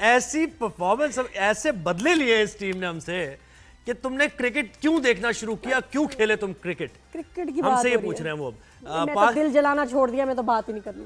ऐसी परफॉर्मेंस, ऐसे बदले लिए इस टीम ने हमसे कि तुमने क्रिकेट क्यों देखना शुरू किया, क्यों खेले तुम क्रिकेट? क्रिकेट की बात हमसे ये हो रही पूछ रहे हैं वो। मैं तो दिल जलाना छोड़ दिया, मैं तो बात ही नहीं करनी।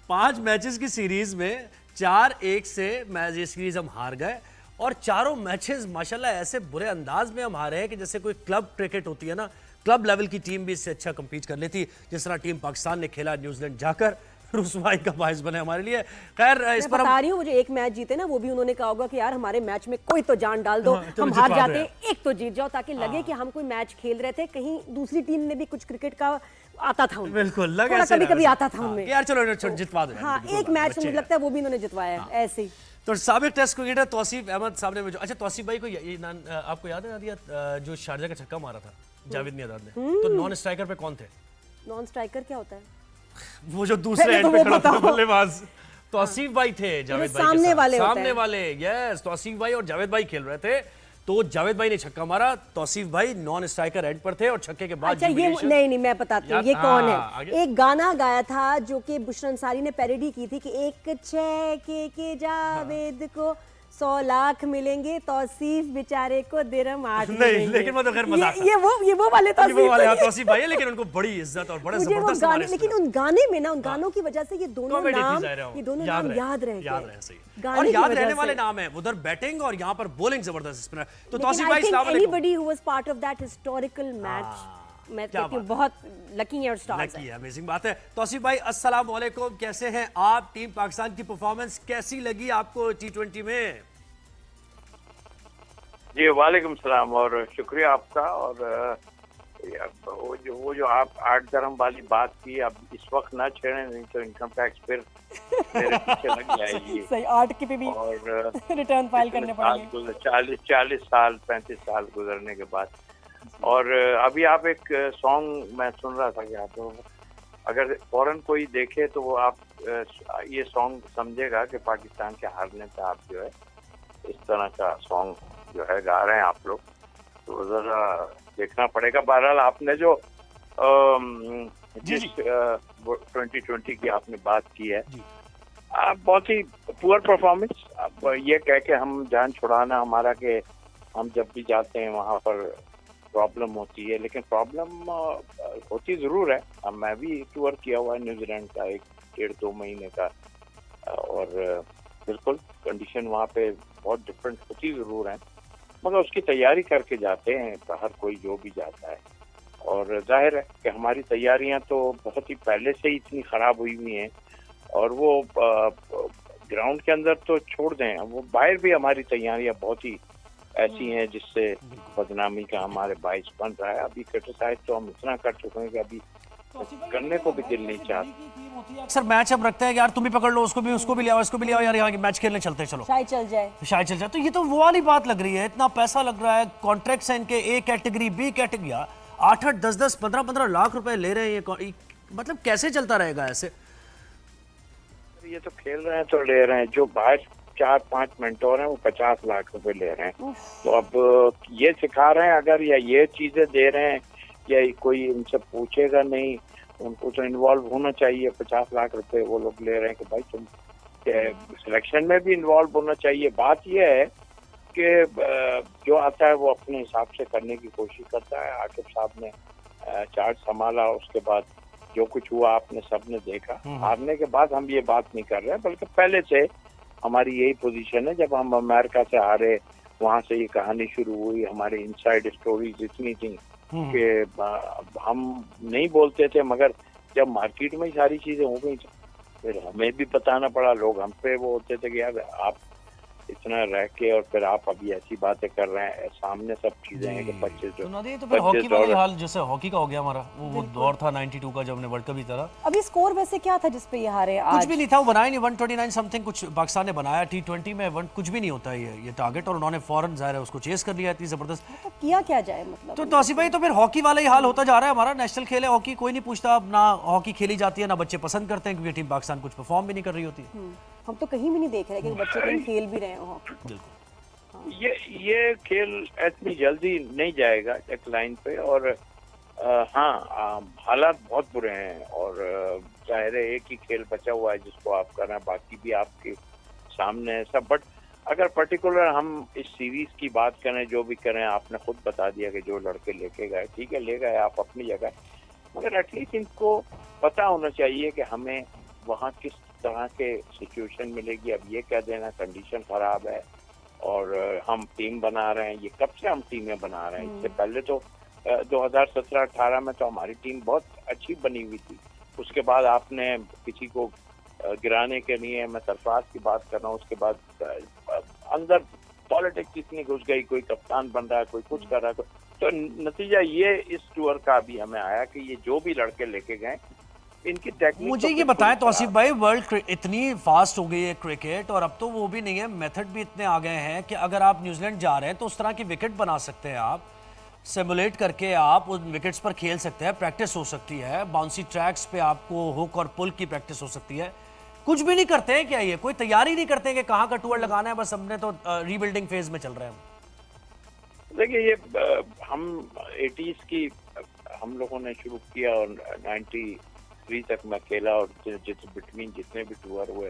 5 मैचेस की सीरीज में 4-1 से मैच ये सीरीज हम हार गए और चारों मैचेस माशाल्लाह ऐसे बुरे अंदाज में हम हारे हैं कि जैसे कोई क्लब क्रिकेट होती है ना, क्लब लेवल की टीम भी इससे अच्छा कंपीट कर लेती, जिस तरह टीम पाकिस्तान ने खेला न्यूजीलैंड जाकर, रुसवाई का बायस बने हमारे लिए। खैर इस पर बता रही हूँ, मुझे एक मैच जीते ना, वो भी उन्होंने कहा होगा कि यार हमारे मैच में कोई तो जान डाल दो, हम हार जाते हैं एक तो जीत जाओ, ताकि लगे कि हम कोई मैच खेल रहे थे, कहीं दूसरी टीम ने भी कुछ क्रिकेट का आता था उन्हें। बिल्कुल लगा कभी कभी आता था उनमें यार, चलो जितवा दो। हाँ, एक मैच मुझे लगता है वो भी उन्होंने जितवाया है ऐसे ही। तो साबिक टेस्ट क्रिकेटर तौसीफ अहमद साहब ने अच्छा, तौसीफ भाई को ये आपको याद है नादिया जो शारजा का छक्का मारा था जावेद मियांदाद ने, तो नॉन स्ट्राइकर पे कौन थे? नॉन स्ट्राइकर क्या होता है? वो जो दूसरे एंड पे खड़ा था बल्लेबाज, तौसीफ भाई थे जावेद भाई के सामने वाले। यस, तौसीफ भाई और जावेद भाई खेल रहे थे, तो जावेद भाई ने छक्का मारा, तौसीफ भाई नॉन स्ट्राइकर एंड पर थे और छक्के के बाद अच्छा, ये नहीं मैं बताती हूँ ये कौन है। एक गाना गाया था जो कि बुशरा अंसारी ने पैरोडी की थी कि एक छक्के के जावेद को 100 लाख मिलेंगे, तौसीफ बेचारे को दिरहम 8 नहीं, लेकिन वो तो खैर मजाक था। ये वो वाले तौसीफ भाई है, लेकिन उनको बड़ी इज्जत और बड़ा जबरदस्त गाने, लेकिन उन गाने में ना, उन गानों की वजह से ये दोनों नाम याद रह गए। और याद रहने वाले नाम है, उधर बैटिंग और यहाँ पर बॉलिंग जबरदस्त स्पिनर। तो तौसीफ भाई अस्सलाम वालेकुम। Anybody who was part of that historical match, मैं कहती हूँ बहुत लकी है और स्टार्स है। अमेजिंग बात है। तौसीफ भाई अस्सलाम वालेकुम, कैसे हैं आप? टीम पाकिस्तान की परफॉर्मेंस कैसी लगी आपको T20 में? जी वालेकुम सलाम और शुक्रिया आपका। और वो जो आप 8 दरहम वाली बात की, अब इस वक्त ना छेड़े, नहीं तो इनकम टैक्स फिर मेरे पीछे लग जाएगी। सही 8 के पे भी और रिटर्न फाइल करने पड़ेंगे 40 साल 35 साल गुजरने के बाद। और अभी आप एक सॉन्ग मैं सुन रहा था कि आप अगर फौरन कोई देखे तो वो आप ये सॉन्ग समझेगा कि पाकिस्तान के हारने पे आप जो है इस तरह का सॉन्ग जो है गा रहे हैं आप लोग, तो जरा देखना पड़ेगा। बहरहाल आपने जो 2020 की आपने बात की है, आप बहुत ही पुअर परफॉर्मेंस। अब ये कह के हम जान छुड़ाना हमारा कि हम जब भी जाते हैं वहाँ पर प्रॉब्लम होती है, लेकिन प्रॉब्लम होती ज़रूर है। अब मैं भी टूर किया हुआ है न्यूजीलैंड का 1-1.5-2 महीने का, और बिल्कुल कंडीशन वहाँ पे बहुत डिफरेंट होती ज़रूर है, मगर उसकी तैयारी करके जाते हैं हर कोई जो भी जाता है। और जाहिर है कि हमारी तैयारियां तो बहुत ही पहले से ही इतनी ख़राब हुई हुई हैं, और वो ग्राउंड के अंदर तो छोड़ दें, वो बाहर भी हमारी तैयारियां बहुत ही ऐसी हैं जिससे बदनामी का हमारे बाइस बन रहा है। अभी क्रिटिसाइज तो हम इतना कर चुके हैं कि अभी करने को भी दिल नहीं चाहता। अक्सर मैच हम रखते हैं यार, तुम भी पकड़ लो, उसको भी ले आओ, इसको भी ले आओ, यार यहाँ मैच खेलने चलते हैं, चलो शायद चल जाए। तो ये तो वो वाली बात लग रही है, इतना पैसा लग रहा है, कॉन्ट्रैक्ट्स हैं इनके, A category B category, 8-8 10-10 15-15 lakh रुपए ले रहे हैं ये, मतलब कैसे चलता रहेगा ऐसे? ये तो खेल रहे हैं तो ले रहे हैं, जो बाहर 4-5 मेंटोर हैं वो 50 लाख रुपए ले रहे हैं। तो अब ये सिखा रहे हैं अगर, या ये चीजें दे रहे हैं, या कोई इनसे पूछेगा नहीं, उनको तो इन्वॉल्व होना चाहिए। 50 लाख रुपए वो लोग ले रहे हैं कि भाई तुम सिलेक्शन में भी इन्वॉल्व होना चाहिए। बात यह है कि जो आता है वो अपने हिसाब से करने की कोशिश करता है। आकिब साहब ने चार्ज संभाला, उसके बाद जो कुछ हुआ आपने सबने देखा। हारने के बाद हम ये बात नहीं कर रहे, बल्कि पहले से हमारी यही पोजीशन है। जब हम अमेरिका से हारे, वहाँ से ये कहानी शुरू हुई, हमारी इनसाइड स्टोरीज इतनी थी कि हम नहीं बोलते थे, मगर जब मार्केट में सारी चीजें हो गई फिर हमें भी बताना पड़ा। लोग हम पे वो होते थे कि यार आप इतना रह के और फिर आप अभी ऐसी बातें कर रहे हैं, सामने सब चीजें हैं कि बच्चे जो तो फिर हॉकी वाली हाल जैसे हॉकी का हो गया हमारा, वो दौर था 92 का जब हमने वर्ल्ड कप जीता था। अभी स्कोर वैसे क्या था जिस पे ये हारे? कुछ भी नहीं था, वो बनाया नहीं, 129 समथिंग कुछ पाकिस्तान ने बनाया। T20 में कुछ भी नहीं होता ये टारगेट, और उन्होंने फौरन जाहिर है उसको चेस कर लिया, इतनी जबरदस्त। तो किया क्या जाए मतलब? तो तौसीफ भाई, तो फिर हॉकी वाला ही हाल होता जा रहा है हमारा। नेशनल खेल है हॉकी, कोई नहीं पूछता, अब ना हॉकी खेली जाती है, ना बच्चे पसंद करते हैं, क्योंकि टीम पाकिस्तान कुछ परफॉर्म भी नहीं कर रही होती। हम तो कहीं भी नहीं देख रहे कि बच्चे कहीं खेल भी रहे हैं हॉकी। बिल्कुल, ये खेल इतनी जल्दी नहीं जाएगा डेक्लाइन पे। और हाँ, हालात बहुत बुरे हैं, और जाहिर है एक ही खेल बचा हुआ है जिसको आप कर रहे हैं, बाकी भी आपके सामने है सब। बट अगर पर्टिकुलर हम इस सीरीज की बात करें, जो भी करें, आपने खुद बता दिया कि जो लड़के लेके गए, ठीक है ले गए आप अपनी जगह, मगर एटलीस्ट इनको पता होना चाहिए कि हमें वहाँ किस तरह के सिचुएशन मिलेगी। अब ये कह देना कंडीशन खराब है और हम टीम बना रहे हैं, ये कब से हम टीमें बना रहे हैं? इससे पहले तो 2017-18 में तो हमारी टीम बहुत अच्छी बनी हुई थी। उसके बाद आपने किसी को गिराने के लिए, मैं सरफराज की बात कर रहा हूँ, उसके बाद अंदर पॉलिटिक्स इतनी घुस गई, कोई कप्तान बन रहा है, कोई कुछ कर रहा है, तो नतीजा ये इस टूर का भी हमें आया कि ये जो भी लड़के लेके गए इनकी टेक्निक। मुझे ये बताएं तौसीफ भाई, वर्ल्ड इतनी फास्ट हो गई है क्रिकेट, और अब तो वो भी नहीं है, मेथड भी इतने आ गए हैं कि अगर आप न्यूजीलैंड जा रहे हैं तो उस तरह की विकेट बना सकते हैं, आप सिमुलेट करके आप उन विकेट्स पर खेल सकते हैं, प्रैक्टिस हो सकती है, बाउंसी ट्रैक्स पे आपको हुक और पुल की प्रैक्टिस हो सकती है। कुछ भी नहीं करते हैं क्या? ये कोई तैयारी नहीं करते हैं कि कहाँ का टूर लगाना है? बस हमने तो रीबिल्डिंग फेज में चल रहे हैं। देखिए ये हम 80s की हम लोगों ने शुरू किया और 93 तक मैं खेला, और बिटवीन जितने भी टूर हुए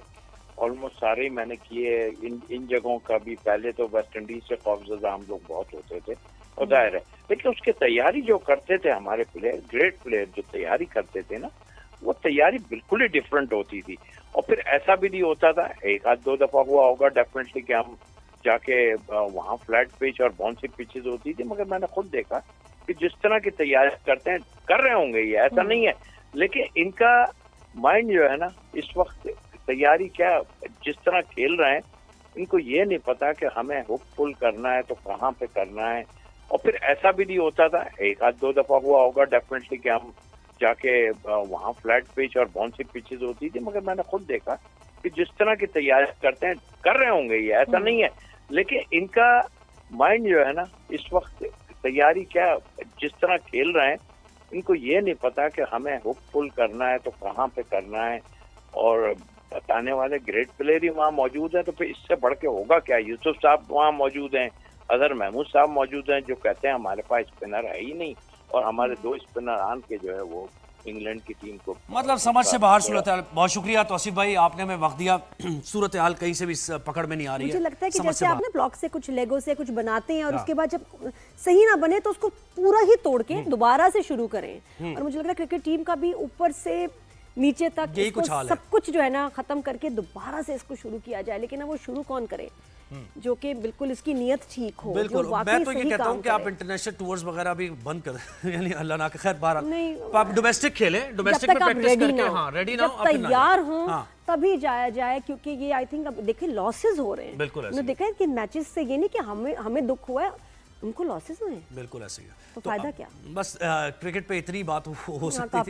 ऑलमोस्ट सारे ही मैंने किए। इन जगहों का भी पहले तो वेस्ट इंडीज से खौफजदा हम लोग बहुत होते थे, और जाहिर है, लेकिन उसके तैयारी जो करते थे हमारे प्लेयर, ग्रेट प्लेयर जो तैयारी करते थे ना, वो तैयारी बिल्कुल ही डिफरेंट होती थी। और फिर ऐसा भी नहीं होता था, एक आध दो दफा हुआ होगा डेफिनेटली कि हम जाके वहाँ फ्लैट पिच और बाउंसी पिचेस होती थी, मगर मैंने खुद देखा कि जिस तरह की तैयारी करते हैं, कर रहे होंगे ये, ऐसा नहीं है, लेकिन इनका माइंड जो है ना इस वक्त तैयारी क्या, जिस तरह खेल रहे हैं, इनको ये नहीं पता कि हमें हुक पुल करना है तो कहाँ पे करना है। और फिर ऐसा भी नहीं होता था, एक आध दो दफा हुआ होगा डेफिनेटली कि हम जाके वहाँ फ्लैट पिच और बाउंसी पिचेस होती थी, मगर मैंने खुद देखा कि जिस तरह की तैयारी करते हैं, कर रहे होंगे ये, ऐसा नहीं है, लेकिन इनका माइंड जो है ना इस वक्त तैयारी क्या, जिस तरह खेल रहे हैं, इनको ये नहीं पता कि हमें हुक पुल करना है तो कहाँ पे करना है। और बताने वाले ग्रेट प्लेयर ही वहाँ मौजूद हैं, तो फिर इससे बढ़ के होगा क्या? यूसुफ साहब वहाँ मौजूद हैं, अजहर महमूद साहब मौजूद हैं, जो कहते हैं हमारे पास स्पिनर है ही नहीं, और हमारे 2 स्पिनर आन के जो है वो इंग्लैंड की टीम को मतलब समझ से बाहर सूरत हाल। बहुत शुक्रिया तौसीफ भाई, आपने हमें वक्त दिया। सूरत हाल कहीं से भी पकड़ में नहीं आ रही है। मुझे लगता है कि समझ जैसे से आप ना ब्लॉक से कुछ लेगो से कुछ बनाते हैं और उसके बाद जब सही ना बने तो उसको पूरा ही तोड़ के दोबारा से शुरू करें। और मुझे लग रहा है क्रिकेट टीम का भी ऊपर से नीचे तक यही इसको कुछ हाल है। सब कुछ जो है ना खत्म करके दोबारा से इसको शुरू किया जाए, लेकिन अब वो शुरू कौन करे जो कि बिल्कुल इसकी नियत ठीक हो, जो बिल्कुल। वाकई मैं तो ये सही कहता काम हूँ कि आप करे। इंटरनेशनल टूर्स वगैरह भी बंद कर दें, यानी अल्लाह ना खैर बाहर नहीं, आप डोमेस्टिक खेलें, जब डोमेस्टिक तक में आप प्रैक्टिस रेडी करके, ना हाँ हो, रेडी ना जब हो, फिर ना तैयार जाए। हो हाँ। तभी जाया जाए, क्योंकि ये आई थिंक अब देखिए लॉसेस हो रहे हैं। बिल्कुल ऐसे हमने देखा है कि मैचेस से ये नहीं कि हमें दुख हुआ है, उनको लॉसेस हुए हैं, बिल्कुल ऐसे ही है। तो फायदा अब क्या? बस क्रिकेट पे इतनी बात हो सकती थी।